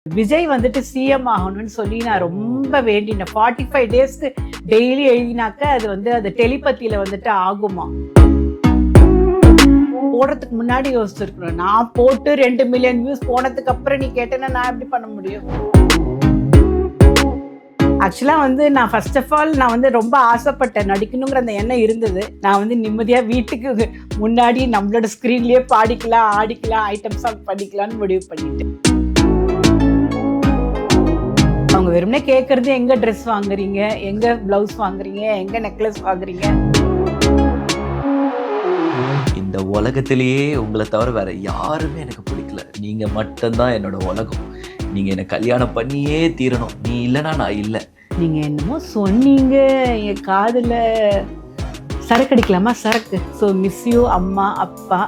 விஜய் வந்துட்டு சிஎம் ஆகணும்னு சொல்லி நான் ரொம்ப வேண்டினேன். 45 டேஸ்க்கு டெய்லி எழுதினாக்க அது வந்து அது டெலிபதியில வந்துட்டு ஆகுமா. போடுறதுக்கு முன்னாடி யோசிச்சிருக்கணும். நான் போட்டு 2 மில்லியன் வியூஸ் போனதுக்கு அப்புறம் நீ கேட்டேன்னா நான் எப்படி பண்ண முடியும்? ஆக்சுவலா வந்து நான் ஃபர்ஸ்ட் ஆஃப் ஆல் நான் வந்து ரொம்ப ஆசைப்பட்டேன், நடிக்கணுங்கிற அந்த எண்ணம் இருந்தது. நான் வந்து நிம்மதியா வீட்டுக்கு முன்னாடி நம்மளோட ஸ்கிரீன்லயே பாடிக்கலாம், ஆடிக்கலாம், ஐட்டம் சாங் பண்ணிக்கலாம்னு முடிவு பண்ணிட்டேன். அவங்க வெறுமனே கேட்கறது எங்க ட்ரெஸ் வாங்குறீங்க, எங்க பிளவுஸ் வாங்குறீங்க, எங்க நெக்லஸ் வாங்குறீங்க. இந்த உலகத்திலேயே உங்களை தவிர வேற யாருமே எனக்கு பிடிக்கல. நீங்க மட்டும்தான் என்னோட உலகம். நீங்க என்ன கல்யாணம் பண்ணியே தீரணும். நீ இல்லைன்னா நான் இல்லை. நீங்க என்னமோ சொன்னீங்க என் காதுல. சரக்கு அடிக்கலாமா? சரக்கு. ஸோ மிஸ் யூ அம்மா அப்பா.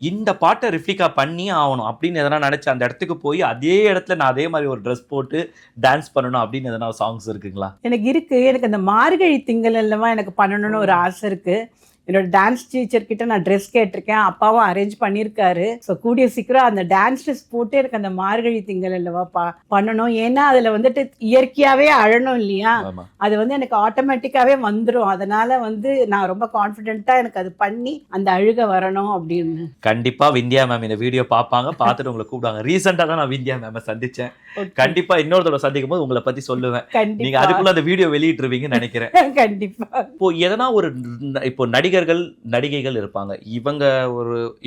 இந்த பாட்டை ரிஃப்ளிகா பண்ணி ஆகணும் அப்படின்னு எதனா நினைச்சு அந்த இடத்துக்கு போய் அதே இடத்துல நான் அதே மாதிரி ஒரு ட்ரெஸ் போட்டு டான்ஸ் பண்ணணும் அப்படின்னு எதனா சாங்ஸ் இருக்குங்களா? எனக்கு இருக்கு. எனக்கு அந்த மார்கழி திங்கள் அல்லவா எனக்கு பண்ணணும்னு ஒரு ஆசை இருக்கு. என்னோட டான்ஸ் டீச்சர் கிட்ட நான் ட்ரெஸ் கேட்டிருக்கேன், அப்பாவும் அரேஞ்ச் பண்ணியிருக்காரு. ஸோ கூடிய சீக்கிரம் அந்த டான்ஸ் ட்ரெஸ் போட்டு எனக்கு அந்த மார்கழி திங்கள் அல்லவா பண்ணணும். ஏன்னா அதில் வந்துட்டு இயற்கையாகவே அழணும் இல்லையா, அது வந்து எனக்கு ஆட்டோமேட்டிக்காகவே வந்துடும். அதனால வந்து நான் ரொம்ப கான்ஃபிடென்ட்டாக எனக்கு அது பண்ணி அந்த அழுக வரணும் அப்படின்னு. கண்டிப்பாக விந்தியா மேம் இந்த வீடியோ பார்ப்பாங்க, பார்த்துட்டு உங்களை கூப்பிடுவாங்க. ரீசெண்டாக தான் நான் விந்தியா மேமை சந்தித்தேன். கண்டிப்பாக இன்னொரு தடவை சந்திக்கும் போது உங்களை பற்றி சொல்லுவேன். நீங்கள் அதுக்குள்ள அந்த வீடியோ வெளியிட்டுருவீங்கன்னு நினைக்கிறேன். கண்டிப்பாக. இப்போ எதனா ஒரு இப்போ நடிகைகள் இருப்பாங்க,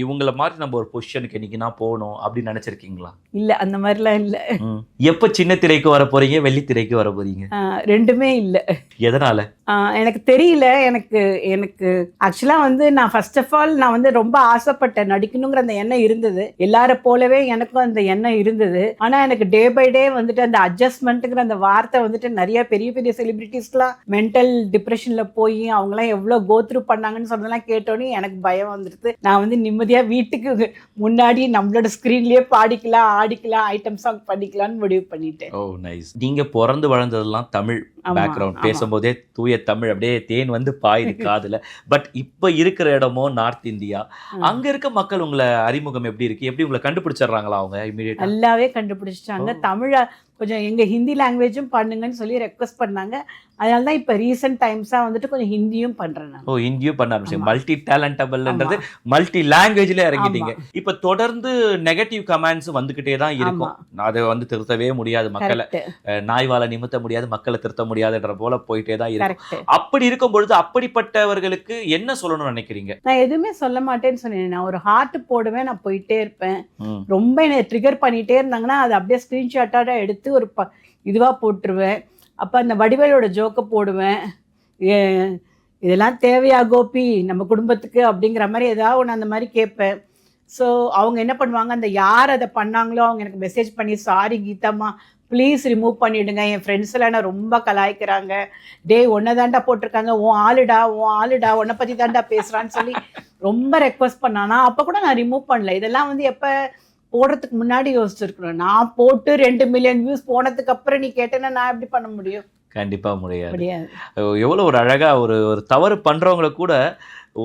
இவங்கள மாதிரி நம்ம ஒரு பொசிஷனுக்கு இன்னைக்கு நான் போகணும் அப்படின்னு நினைச்சிருக்கீங்களா? இல்ல, அந்த மாதிரிலாம் இல்ல. எப்ப சின்ன திரைக்கு வர போறீங்க, வெள்ளி திரைக்கு வர போறீங்க? ரெண்டுமே இல்ல. எதனால? எனக்கு தெரியல. எனக்கு ஆக்சுவலா வந்து நான் ஃபர்ஸ்ட் ஆஃப் ஆல் நான் வந்து ரொம்ப ஆசைப்பட்டேன், நடிக்கணுங்கிற அந்த எண்ணம் இருந்தது. எல்லார போலவே எனக்கும் அந்த எண்ணம் இருந்தது. ஆனா எனக்கு டே பை டே வந்துட்டு அந்த அட்ஜஸ்ட்மெண்ட்டுங்கிற அந்த வார்த்தை வந்துட்டு நிறைய பெரிய பெரிய செலிபிரிட்டிஸ்லாம் மென்டல் டிப்ரெஷன்ல போய் அவங்களாம் எவ்வளவு கோத்ரூ பண்ணாங்கன்னு சொன்னதெல்லாம் கேட்டோன்னே எனக்கு பயம் வந்துடுது. நான் வந்து நிம்மதியா வீட்டுக்கு முன்னாடி நம்மளோட ஸ்கிரீன்லயே பாடிக்கலாம், ஆடிக்கலாம், ஐட்டம் சாங் பண்ணிக்கலாம்னு முடிவு பண்ணிட்டேன். ஓ நைஸ். நீங்க பிறந்து வளர்ந்ததெல்லாம் தமிழ் பேக்ரவுண்ட், பேசும்போதே தூய தமிழ் அப்படியே தேன் வந்து பாயுது காதுல. பட் இப்ப இருக்கிற இடமோ நார்த் இந்தியா, அங்க இருக்க மக்கள் உங்களை அறிமுகம் எப்படி இருக்கு? எப்படி உங்களை கண்டுபிடிச்சிடுறாங்களா? அவங்க இமீடியட்டா நல்லாவே கண்டுபிடிச்சிட்டாங்க. தமிழ கொஞ்சம் எங்கள் ஹிந்தி லாங்குவேஜும் பண்ணுங்கன்னு சொல்லி ரெக்வஸ்ட் பண்ணாங்க. அதனால தான் இப்போ ரீசெண்ட் டைம்ஸாக வந்துட்டு கொஞ்சம் ஹிந்தியும் பண்ணுறேன். ஓ, ஹிந்தியும் பண்ண ஆரம்பிச்சிங்க. மல்டி டேலண்டபிள்ன்றது மல்டி லாங்குவேஜ்ல இறங்கிட்டீங்க. இப்போ தொடர்ந்து நெகட்டிவ் கமெண்ட்ஸ் வந்துகிட்டே தான் இருக்கும். அதை வந்து திருத்தவே முடியாது. மக்களை நாய் வாழ நிமித்த முடியாது, மக்களை திருத்த முடியாதுன்ற போல போயிட்டே தான் இருக்கு. அப்படி இருக்கும் பொழுது அப்படிப்பட்டவர்களுக்கு என்ன சொல்லணும்னு நினைக்கிறீங்க? நான் எதுவுமே சொல்ல மாட்டேன்னு சொன்னேன். நான் ஒரு ஹார்ட் போடுவேன், நான் போயிட்டே இருப்பேன். ரொம்ப என்னை ட்ரிகர் பண்ணிட்டே இருந்தாங்கன்னா அதை அப்படியே ஸ்க்ரீன்ஷாட்டாக எடுத்து ஒரு இதுவாக போட்டுருவேன். அப்போ அந்த வடிவேலோட ஜோக்கை போடுவேன். இதெல்லாம் தேவையா கோபி நம்ம குடும்பத்துக்கு அப்படிங்கிற மாதிரி ஏதாவது ஒன்று அந்த மாதிரி கேட்பேன். ஸோ அவங்க என்ன பண்ணுவாங்க, அந்த யார் அதை பண்ணாங்களோ அவங்க எனக்கு மெசேஜ் பண்ணி, சாரி கீதாம்மா ப்ளீஸ் ரிமூவ் பண்ணிவிடுங்க, என் ஃப்ரெண்ட்ஸ் எல்லாம் என்ன ரொம்ப கலாய்க்கிறாங்க, டே ஒன்றை தாண்டா போட்டிருக்காங்க, உன் ஆளுடா உன்னை பற்றி தாண்டா பேசுகிறான்னு சொல்லி ரொம்ப ரெக்வஸ்ட் பண்ணானா. அப்போ கூட நான் ரிமூவ் பண்ணல. இதெல்லாம் வந்து எப்போ போடுறதுக்கு முன்னாடி யோசிச்சிருக்கணும். நான் போட்டு 2 மில்லியன் வியூஸ் போனதுக்கு அப்புறம் நீ கேட்டேன்னா நான் எப்படி பண்ண முடியும்? கண்டிப்பா முடியாது. எவ்வளவு ஒரு அழகா ஒரு தவறு பண்றவங்களை கூட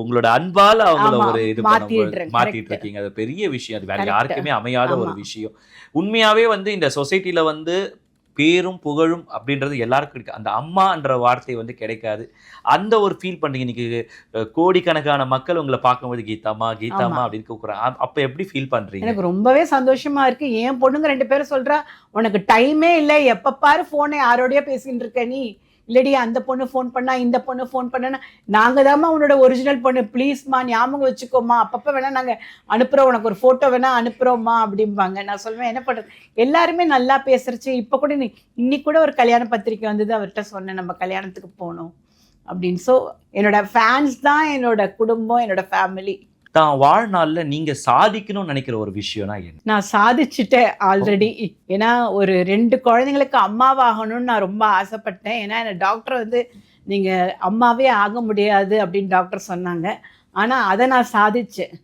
உங்களோட அன்பால அவங்கள ஒரு இது மாத்திட்டு இருக்கீங்க. அது பெரிய விஷயம். அது வேற யாருக்குமே அமையாத ஒரு விஷயம். உண்மையாவே வந்து இந்த சொசைட்டில வந்து பேரும் புகழும் அப்படின்றது எல்லாருக்கும் இருக்கு. அந்த அம்மான்ற வார்த்தை வந்து கிடைக்காது. அந்த ஒரு ஃபீல் பண்ணீங்க. இன்னைக்கு கோடிக்கணக்கான மக்கள் உங்களை பார்க்கும்போது கீதாமா அப்படின்னு கூப்பிடுறாங்க. அப்ப எப்படி ஃபீல் பண்றீங்க? எனக்கு ரொம்பவே சந்தோஷமா இருக்கு. என் பொண்ணுங்க 2 பேரும் சொல்றா, உனக்கு டைமே இல்லை, எப்ப பாரு போனை யாரோடய பேசிட்டு இருக்க நீ, இல்லடி அந்த பொண்ணு ஃபோன் பண்ணா இந்த பொண்ணு ஃபோன் பண்ணா, நாங்கள் தாம்மா உன்னோட ஒரிஜினல் பொண்ணு, ப்ளீஸ்மா ஞாபகம் வச்சுக்கோமா, அப்பப்போ வேணா நாங்கள் அனுப்புகிறோம், உனக்கு ஒரு ஃபோட்டோ வேணா அனுப்புகிறோம்மா அப்படிம்பாங்க. நான் சொல்லுவேன் என்ன பண்ணுறது, எல்லாருமே நல்லா பேசுறச்சு. இப்போ கூட இன்னைக்கு கூட ஒரு கல்யாண பத்திரிக்கை வந்தது, அவர்கிட்ட சொன்னேன் நம்ம கல்யாணத்துக்கு போகணும் அப்படின்னு. ஸோ என்னோட ஃபேன்ஸ் தான் என்னோட குடும்பம், என்னோட ஃபேமிலி. தான் வாழ்நாள்ல நீங்க சாதிக்கணும்னு நினைக்கிற ஒரு விஷயம்னா என்ன? நான் சாதிச்சுட்டேன் ஆல்ரெடி. ஏன்னா ஒரு 2 குழந்தைங்களுக்கு அம்மாவாகணும்னு நான் ரொம்ப ஆசைப்பட்டேன். ஏன்னா என்ன டாக்டர் வந்து நீங்க அம்மாவே ஆக முடியாது அப்படின்னு டாக்டர் சொன்னாங்க. ஆனா அதை நான் சாதிச்சேன்.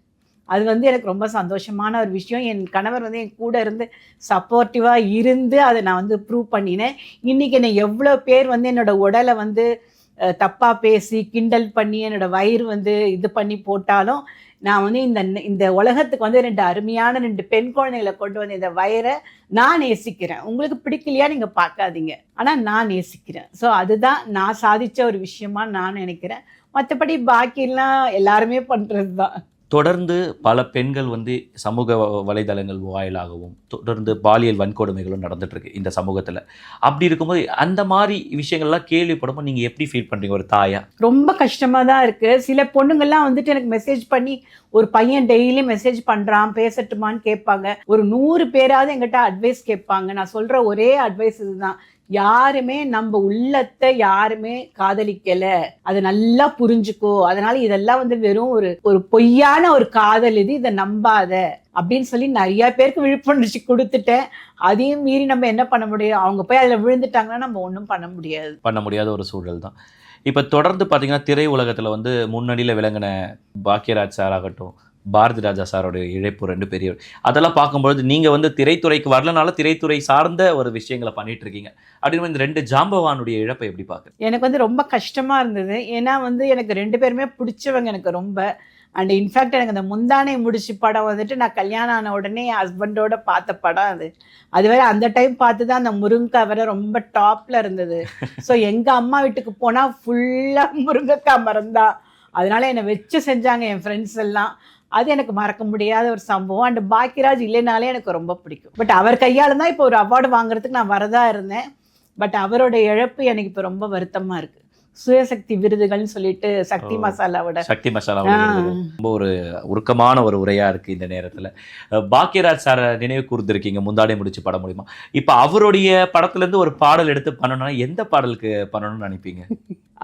அது வந்து எனக்கு ரொம்ப சந்தோஷமான ஒரு விஷயம். என் கணவர் வந்து என் கூட இருந்து சப்போர்ட்டிவாக இருந்து அதை நான் வந்து ப்ரூவ் பண்ணினேன். இன்றைக்கி என்னை எவ்வளோ பேர் வந்து என்னோடய உடலை வந்து தப்பாக பேசி கிண்டல் பண்ணி என்னோட வயிறு வந்து இது பண்ணி போட்டாலும் நான் வந்து இந்த உலகத்துக்கு வந்து 2 அருமையான 2 பெண் குழந்தைகளை கொண்டு வந்து இந்த வயிறை நான் நேசிக்கிறேன். உங்களுக்கு பிடிக்கலையா நீங்கள் பார்க்காதீங்க, ஆனால் நான் நேசிக்கிறேன். ஸோ அதுதான் நான் சாதித்த ஒரு விஷயமா நான் நினைக்கிறேன். மற்றபடி பாக்கியெல்லாம் எல்லாருமே பண்ணுறது தான். தொடர்ந்து பல பெண்கள் வந்து சமூக வலைதளங்கள் வாயிலாகவும் தொடர்ந்து பாலியல் வன்கொடுமைகளும் நடந்துட்டு இருக்கு இந்த சமூகத்தில். அப்படி இருக்கும்போது அந்த மாதிரி விஷயங்கள்லாம் கேள்விப்படும்போது நீங்கள் எப்படி ஃபீல் பண்ணுறீங்க ஒரு தாயா? ரொம்ப கஷ்டமாக தான் இருக்குது. சில பொண்ணுங்கள்லாம் வந்துட்டு எனக்கு மெசேஜ் பண்ணி, ஒரு பையன் டெய்லி மெசேஜ் பண்ணுறான் பேசட்டுமான்னு கேட்பாங்க. ஒரு 100 பேராவது எங்கிட்ட அட்வைஸ் கேட்பாங்க. நான் சொல்கிற ஒரே அட்வைஸ் இதுதான், யாருமே நம்ம உள்ளத்தை யாருமே காதலிக்கல, அதை நல்லா புரிஞ்சுக்கோ. அதனால இதெல்லாம் வந்து வெறும் ஒரு பொய்யான ஒரு காதல், இதை நம்பாத அப்படின்னு சொல்லி நிறைய பேருக்கு விழிப்புணர்ச்சி கொடுத்துட்டேன். அதையும் மீறி நம்ம என்ன பண்ண முடியும்? அவங்க போய் அதில் விழுந்துட்டாங்கன்னா நம்ம ஒன்றும் பண்ண முடியாத ஒரு சூழல் தான். இப்போ தொடர்ந்து பார்த்தீங்கன்னா திரை உலகத்தில் வந்து முன்னணியில் விளங்கின பாக்கியராஜ் சார் ஆகட்டும், பாரதி ராஜா சாரோட இழைப்பு 2 பெரிய, அதெல்லாம் பார்க்கும்பொழுது நீங்கள் வந்து திரைத்துறைக்கு வரலனால திரைத்துறை சார்ந்த ஒரு விஷயங்களை பண்ணிட்டு இருக்கீங்க. அப்படின்னு இந்த 2 ஜாம்பவானுடைய இழப்பை எப்படி பார்க்குறீங்க? எனக்கு வந்து ரொம்ப கஷ்டமாக இருந்தது. ஏன்னா வந்து எனக்கு 2 பேருமே பிடிச்சவங்க எனக்கு ரொம்ப. அண்ட் இன்ஃபேக்ட் எனக்கு அந்த முந்தானை முடிச்சு படம் வந்துட்டு நான் கல்யாணம் ஆன உடனே என் ஹஸ்பண்டோட பார்த்த படம் அது. அது வேற அந்த டைம் பார்த்து தான் அந்த முருங்கைக்காய் வேற ரொம்ப டாப்பில் இருந்தது. ஸோ எங்கள் அம்மா வீட்டுக்கு போனால் ஃபுல்லாக முருங்கைக்காய் மரம் தான். அதனால என்னை வச்சு செஞ்சாங்க என் ஃப்ரெண்ட்ஸ் எல்லாம். அது எனக்கு மறக்க முடியாத ஒரு சம்பவம். அண்ட் பாக்கியராஜ் இல்லைனாலே எனக்கு ரொம்ப பிடிக்கும். பட் அவர் கையால் தான் இப்போ ஒரு அவார்டு வாங்குறதுக்கு நான் வரதா இருந்தேன். பட் அவரோட இழப்பு எனக்கு இப்போ ரொம்ப வருத்தமாக இருக்குது. சுயசக்தி விருதுகள்னு சொல்லிட்டு சக்தி மசாலாவோட ரொம்ப ஒரு உருக்கமான ஒரு உரையா இருக்கு இந்த நேரத்துல. பாக்கியராஜ் சாரை நினைவு கூர்ந்திருக்கீங்க முந்தாடை முடிச்சு படம் மூலியமா. இப்ப அவருடைய படத்துல இருந்து ஒரு பாடல் எடுத்து பண்ணணும்னா எந்த பாடலுக்கு பண்ணணும்னு நினைப்பீங்க?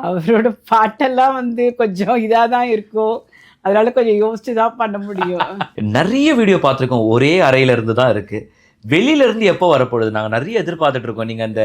அவரோட பாட்டெல்லாம் வந்து கொஞ்சம் இதாக தான் இருக்கும், அதனால கொஞ்சம் யோசிச்சு தான் பண்ண முடியும். நிறைய வீடியோ பார்த்துருக்கோம், ஒரே அறையில இருந்து தான் இருக்கு. வெளியில இருந்து எப்போ வரப்போகுது? நாங்கள் நிறைய எதிர்பார்த்துட்டு இருக்கோம். நீங்கள் அந்த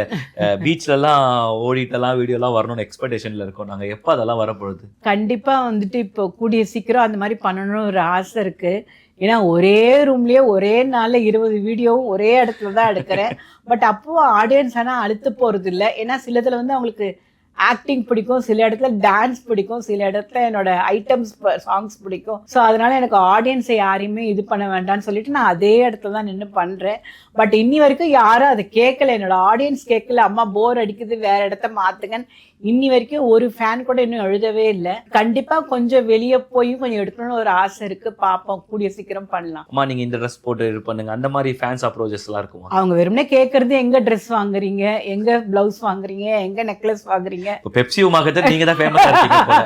பீச்லலாம் ஓடிட்டெல்லாம் வீடியோலாம் வரணும்னு எக்ஸ்பெக்டேஷனில் இருக்கோம். நாங்கள் எப்போ அதெல்லாம் வரப்போகுது? கண்டிப்பாக வந்துட்டு இப்போ கூடிய சீக்கிரம் அந்த மாதிரி பண்ணணும்னு ஒரு ஆசை இருக்குது. ஏன்னா ஒரே ரூம்லேயே ஒரே நாளில் 20 வீடியோவும் ஒரே இடத்துல தான் எடுக்கிறேன். பட் அப்போது ஆடியன்ஸ் ஆனால் அழுத்து போகிறது இல்லை. ஏன்னா சிலதில் வந்து அவங்களுக்கு ஆக்டிங் பிடிக்கும், சில இடத்துல டான்ஸ் பிடிக்கும், சில இடத்துல என்னோட ஐட்டம்ஸ் சாங்ஸ் பிடிக்கும். ஸோ அதனால எனக்கு ஆடியன்ஸை யாரையுமே இது பண்ண வேண்டாம்னு சொல்லிட்டு நான் அதே இடத்துல தான் நின்று பண்ணுறேன். பட் இன்னி வரைக்கும் யாரும் அதை கேட்கல, என்னோட ஆடியன்ஸ் கேட்கல. அம்மா போர் அடிக்குது வேற இடத்த மாற்றுங்கன்னு இன்னி வரைக்கும் ஒரு ஃபேன் கூட இன்னும் எழுதவே இல்லை. கண்டிப்பாக கொஞ்சம் வெளியே போய் கொஞ்சம் எடுக்கணும்னு ஒரு ஆசை இருக்குது. பார்ப்போம், கூடிய சீக்கிரம் பண்ணலாம். அம்மா நீங்கள் இந்த ட்ரெஸ் போட்டு இது பண்ணுங்க, அந்த மாதிரி ஃபேன்ஸ் அப்ரோச்சஸ்லாம் இருக்குமா? அவங்க வெறுமனே கேட்கறது எங்கே ட்ரெஸ் வாங்குறீங்க, எங்கே ப்ளவுஸ் வாங்குறீங்க, எங்கே நெக்லஸ் வாங்குறீங்க. பெப்சி உமாகத்தான் நீங்க தான் ஃபேமஸா இருக்கீங்க.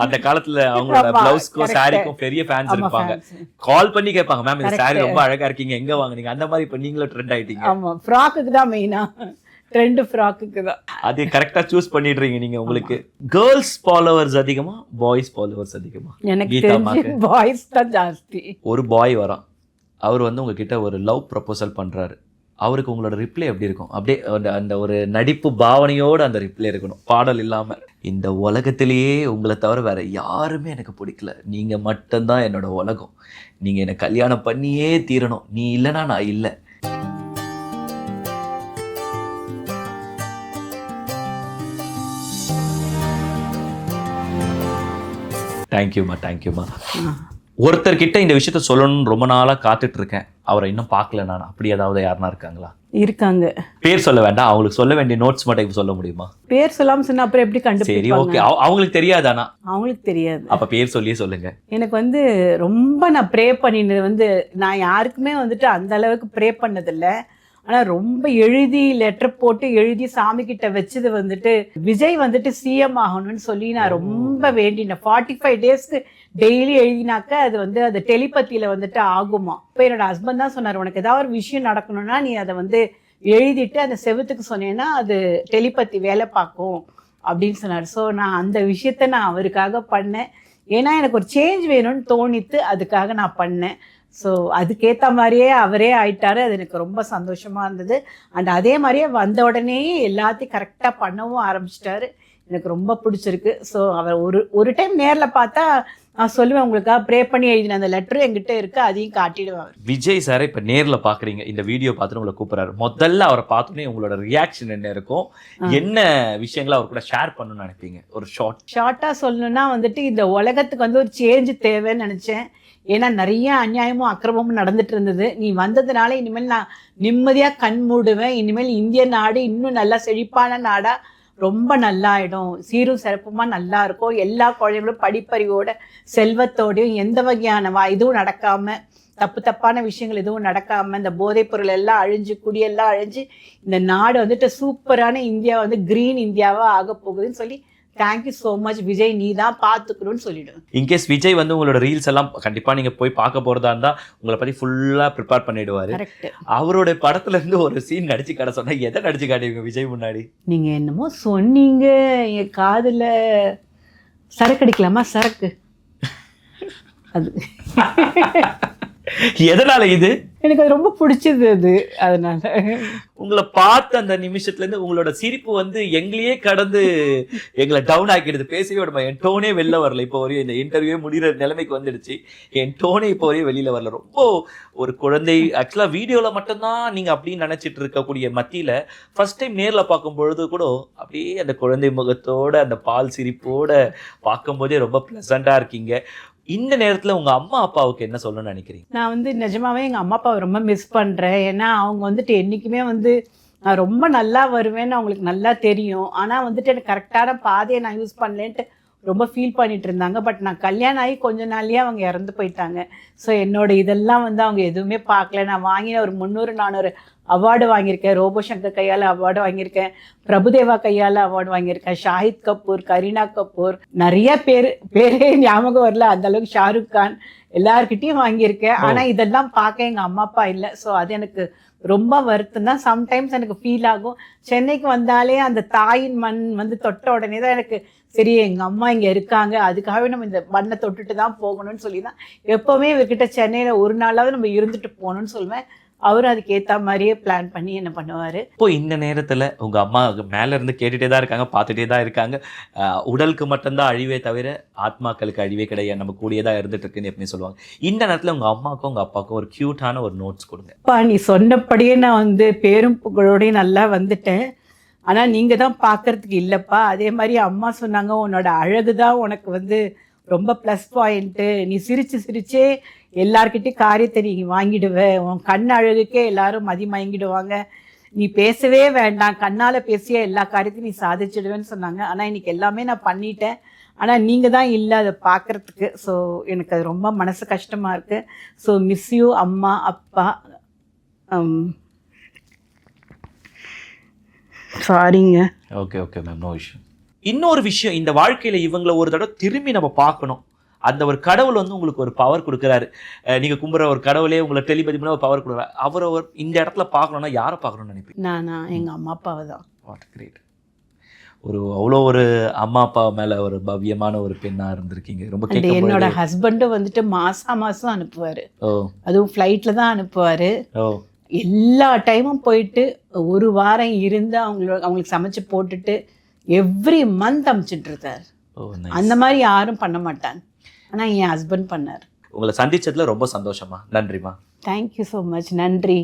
அந்த காலத்துல அவங்களோட ப்ளவுஸ்க்கும் சாரிக்கும் பெரிய ஃபேன்ஸ் இருப்பாங்க. கால் பண்ணி கேட்பாங்க, மேம் இந்த சாரி ரொம்ப அழகா இருக்கீங்க, எங்க வாங்குனீங்க? அந்த மாதிரி இப்ப நீங்களும் ட்ரெண்ட் ஆயிட்டீங்க. ஆமா, ஃப்ராக்குக்கு தான் மெயினா, ட்ரெண்ட் ஃப்ராக்குக்கு தான். அது கரெக்டா சூஸ் பண்ணிடுறீங்க நீங்க. உங்களுக்கு கேர்ள்ஸ் ஃபாலோவர்ஸ் அதிகமா, பாய்ஸ் ஃபாலோவர்ஸ் அதிகமா? எனக்கு தெரிஞ்சு பாய்ஸ் தான் ஜாஸ்தி. ஒரு பாய் வரான், அவர் வந்து உங்ககிட்ட ஒரு லவ் ப்ரப்போசல் பண்றாரு. அவருக்கு உங்களோட ரிப்ளை எப்படி இருக்கும்? அப்படியே அந்த ஒரு நடிப்பு பாவனையோடு அந்த ரிப்ளை இருக்கணும், பாடல் இல்லாம. இந்த உலகத்திலேயே உங்களை தவிர வேற யாருமே எனக்கு பிடிக்கல, நீங்க மட்டும்தான் என்னோட உலகம், நீங்க என்னை கல்யாணம் பண்ணியே தீரணும், நீ இல்லைன்னா நான் இல்லை. தேங்க்யூம்மா, தேங்க்யூம்மா. ஒருத்தர்கிட்ட இந்த விஷயத்த சொல்லணும்னு ரொம்ப நாளா காத்துட்டு இருக்கேன், அவரை இன்னும் பார்க்கல நான். அப்படி ஏதாவது யாருன்னா இருக்காங்களா? இருக்காங்க. பேர் சொல்ல வேண்டாம், அவங்களுக்கு சொல்ல வேண்டிய நோட்ஸ் மட்டும் சொல்ல முடியுமா? பேர் சொல்லாம சொன்னா அப்புறம் எப்படி கண்டுபிடிப்பாங்க? சரி, ஓகே. அவங்களுக்கு தெரியாதானா? அவங்களுக்கு தெரியாது. அப்ப பேர் சொல்லியே சொல்லுங்க. எனக்கு வந்து ரொம்ப நான் ப்ரே பண்ணினது வந்து, நான் யாருக்குமே வந்துட்டு அந்த அளவுக்கு ப்ரே பண்ணதில்லை. ஆனால் ரொம்ப எழுதி லெட்டர் போட்டு எழுதி சாமி கிட்ட வச்சது வந்துட்டு, விஜய் வந்துட்டு சிஎம் ஆகணும்னு சொல்லி நான் ரொம்ப வேண்டினேன். 45 டேஸ்க்கு டெய்லி எழுதினாக்க அது வந்து அது டெலிபத்தியில் வந்துட்டு ஆகுமா. இப்போ என்னோட ஹஸ்பண்ட் தான் சொன்னார், உனக்கு ஏதாவது ஒரு விஷயம் நடக்கணும்னா நீ அதை வந்து எழுதிட்டு அந்த செவுத்துக்கு சொன்னேன்னா அது டெலிபத்தி வேலை பார்க்கும் அப்படின்னு சொன்னார். ஸோ நான் அந்த விஷயத்த நான் அவருக்காக பண்ணேன். ஏன்னா எனக்கு ஒரு சேஞ்ச் வேணும்னு தோணித்து, அதுக்காக நான் பண்ணேன். ஸோ அதுக்கேற்ற மாதிரியே அவரே ஆயிட்டாரு. அது எனக்கு ரொம்ப சந்தோஷமாக இருந்தது. அண்ட் அதே மாதிரியே வந்த உடனேயே எல்லாத்தையும் கரெக்டாக பண்ணவும் ஆரம்பிச்சிட்டாரு. எனக்கு ரொம்ப பிடிச்சிருக்கு. ஸோ அவர் ஒரு டைம் நேரில் பார்த்தா நான் சொல்லுவேன், உங்களுக்காக ப்ரே பண்ணி எழுதின அந்த லெட்டரும் என்கிட்ட இருக்குது, அதையும் காட்டிடுவேன். விஜய் சாரை இப்போ நேரில் பார்க்குறீங்க, இந்த வீடியோ பார்த்துட்டு உங்களை கூப்பிட்றாரு, முதல்ல அவரை பார்த்தோன்னே உங்களோட ரியாக்ஷன் என்ன இருக்கும்? என்ன விஷயங்களை அவர் கூட ஷேர் பண்ணணும்னு நினைப்பீங்க? ஒரு ஷார்ட்டாக சொல்லணும்னா வந்துட்டு இந்த உலகத்துக்கு வந்து ஒரு சேஞ்ச் தேவைன்னு நினச்சேன். ஏன்னா நிறைய அநியாயமும் அக்கிரமமும் நடந்துட்டு இருந்தது. நீ வந்ததுனால இனிமேல் நான் நிம்மதியாக கண் மூடுவேன். இனிமேல் இந்திய நாடு இன்னும் நல்லா செழிப்பான நாடாக ரொம்ப நல்லாயிடும், சீரும் சிறப்புமா நல்லா இருக்கும். எல்லா குழந்தைகளும் படிப்பறிவோட செல்வத்தோடையும் எந்த வகையான இதுவும் நடக்காம, தப்பான விஷயங்கள் எதுவும் நடக்காம, இந்த போதைப் பொருள் எல்லாம் அழிஞ்சு, குடியெல்லாம் அழிஞ்சு, இந்த நாடு வந்துட்டு சூப்பரான இந்தியா வந்து கிரீன் இந்தியாவா ஆக போகுதுன்னு சொல்லி தேங்க்யூ ஸோ மச் விஜய், நீ தான் பார்த்துக்கணும்னு சொல்லிவிடுவேன். இன்கேஸ் விஜய் வந்து உங்களோட ரீல்ஸ் எல்லாம் கண்டிப்பாக நீங்கள் போய் பார்க்க போகிறதா இருந்தால் உங்களை பற்றி ஃபுல்லாக ப்ரிப்பேர் பண்ணிவிடுவார். அவருடைய படத்துலேருந்து ஒரு சீன் நடிச்சு காட்ட சொன்னால் எதை நடிச்சு காட்டுவீங்க விஜய் முன்னாடி? நீங்கள் என்னமோ சொன்னீங்க, என் காதில் சரக்கு அடிக்கலாமா? சரக்கு அது எதனால இது? எனக்கு அது ரொம்ப பிடிச்சது அது. அதனால உங்களை பார்த்த அந்த நிமிஷத்துல இருந்து உங்களோட சிரிப்பு வந்து எங்களையே கடந்து எங்களை டவுன் ஆக்கிடுது. பேசவே விடுமா, என் டோனே வெளில வரல. இப்போ வரையும் இந்த இன்டர்வியூ முடிகிற நிலைமைக்கு வந்துடுச்சு, என் டோனே இப்போ வரையும் வெளியில வரல. ரொம்ப ஒரு குழந்தை, ஆக்சுவலா வீடியோல மட்டும்தான் நீங்க அப்படின்னு நினைச்சிட்டு இருக்கக்கூடிய மத்தியில ஃபர்ஸ்ட் டைம் நேர்ல பார்க்கும் பொழுது கூட அப்படியே அந்த குழந்தை முகத்தோட அந்த பால் சிரிப்போட பார்க்கும்போதே ரொம்ப பிளசண்டா இருக்கீங்க. இந்த நேரத்தில் உங்கள் அம்மா அப்பாவுக்கு என்ன சொல்லணும்னு நினைக்கிறீங்க? நான் வந்து நிஜமாவே எங்கள் அம்மா அப்பாவை ரொம்ப மிஸ் பண்ணுறேன். ஏன்னா அவங்க வந்துட்டு என்றைக்குமே வந்து நான் ரொம்ப நல்லா வருவேன்னு அவங்களுக்கு நல்லா தெரியும். ஆனால் வந்துட்டு எனக்கு கரெக்டான பாதையை நான் யூஸ் பண்ணலேன்ட்டு ரொம்ப ஃபீல் பண்ணிட்டு இருந்தாங்க. பட் நான் கல்யாணம் ஆகி கொஞ்ச நாள்லேயே அவங்க இறந்து போயிட்டாங்க. ஸோ என்னோட இதெல்லாம் வந்து அவங்க எதுவுமே பார்க்கல. நான் வாங்கின ஒரு 300-400 அவார்டு வாங்கியிருக்கேன். ரோபோ சங்கர் கையால் அவார்டு வாங்கியிருக்கேன், பிரபுதேவா கையால் அவார்டு வாங்கியிருக்கேன், ஷாஹித் கபூர், கரீனா கபூர், நிறைய பேரே ஞாபகம் வரல, அந்த அளவுக்கு ஷாருக் கான் எல்லார்கிட்டையும் வாங்கியிருக்கேன். ஆனால் இதெல்லாம் பார்க்க எங்கள் அம்மா அப்பா இல்லை. ஸோ அது எனக்கு ரொம்ப வருத்தம் தான். சம்டைம்ஸ் எனக்கு ஃபீல் ஆகும், சென்னைக்கு வந்தாலே அந்த தாயின் மண் வந்து தொட்ட உடனே தான் எனக்கு சரி எங்கள் அம்மா இங்கே இருக்காங்க, அதுக்காகவே நம்ம இந்த மண்ணை தொட்டுட்டு தான் போகணும்னு சொல்லி தான் எப்போவுமே இவர்கிட்ட சென்னையில் ஒரு நாளாவது நம்ம இருந்துட்டு போகணும்னு சொல்லுவேன். அவரும் அதுக்கு ஏற்ற மாதிரியே பிளான் பண்ணி என்ன பண்ணுவார். இப்போ இந்த நேரத்தில் உங்கள் அம்மா மேலே இருந்து கேட்டுகிட்டே தான் இருக்காங்க, பார்த்துட்டே தான் இருக்காங்க. உடலுக்கு மட்டும்தான் அழிவே தவிர ஆத்மாக்களுக்கு அழிவே கிடையாது, நம்ம கூடியே தான் இருந்துட்டு இருக்குன்னு எப்படி சொல்லுவாங்க. இந்த நேரத்தில் உங்கள் அம்மாவுக்கும் உங்கள் அப்பாவுக்கும் ஒரு க்யூட்டான ஒரு நோட்ஸ் கொடுங்க. அப்பா, நீ சொன்னபடியே நான் வந்து பேரும் புகழோடையும் நல்லா வந்துட்டேன். ஆனால் நீங்கள் தான் பார்க்கறதுக்கு இல்லைப்பா. அதே மாதிரி அம்மா சொன்னாங்க, உன்னோட அழகு தான் உனக்கு வந்து ரொம்ப ப்ளஸ் பாயிண்ட்டு. நீ சிரிச்சே எல்லார்கிட்டையும் காரியத்தை நீ வாங்கிடுவேன். உன் கண் அழகுக்கே எல்லாரும் மதிமயங்கிடுவாங்க. நீ பேசவே வேண்டாம், கண்ணால் பேசிய எல்லா காரியத்தையும் நீ சாதிச்சிடுவேன்னு சொன்னாங்க. ஆனால் இன்னைக்கு எல்லாமே நான் பண்ணிட்டேன். ஆனால் நீங்கள் தான் இல்லை அதை பார்க்குறதுக்கு. ஸோ எனக்கு அது ரொம்ப மனசு கஷ்டமாக இருக்குது. ஸோ மிஸ் யூ அம்மா அப்பா. சாரிங்க. Okay ma'am, no issue. இன்னொரு விஷயம், இந்த வாழ்க்கையில் இவங்களை ஒரு தடவை திரும்பி நம்ம பார்க்கணும். அந்த ஒரு கடவுள் வந்து உங்களுக்கு ஒரு பவர் கொடுக்குறாரு. நீங்கள் கும்புற ஒரு கடவுளே உங்களை டெலிபதி பண்ண ஒரு பவர் கொடுக்குறாரு. அவரை இந்த இடத்துல பார்க்கணுன்னா யாரை பார்க்கணும்னு நினைப்பீங்க? நான் எங்கள் அம்மா அப்பாவை தான். What great. அவ்வளோ ஒரு அம்மா அப்பா மேலே ஒரு பவ்யமான ஒரு பெண்ணாக இருந்திருக்கீங்க. ரொம்ப என்னோட ஹஸ்பண்டும் வந்துட்டு மாதம் அனுப்புவார். அதுவும் ஃப்ளைட்டில் தான் அனுப்புவார். எல்லா டைமும் போயிட்டு ஒரு வாரம் இருந்து அவங்களுக்கு சமைச்சு போட்டுட்டு எவ்ரி மந்த் அனுப்பிச்சிட்டு இருக்கார். அந்த மாதிரி யாரும் பண்ண மாட்டாங்க, ஆனால் என் ஹஸ்பண்ட் பண்ணார். உங்களை சந்திச்சதுல ரொம்ப சந்தோஷமா. நன்றிமா. Thank you so much. நன்றி.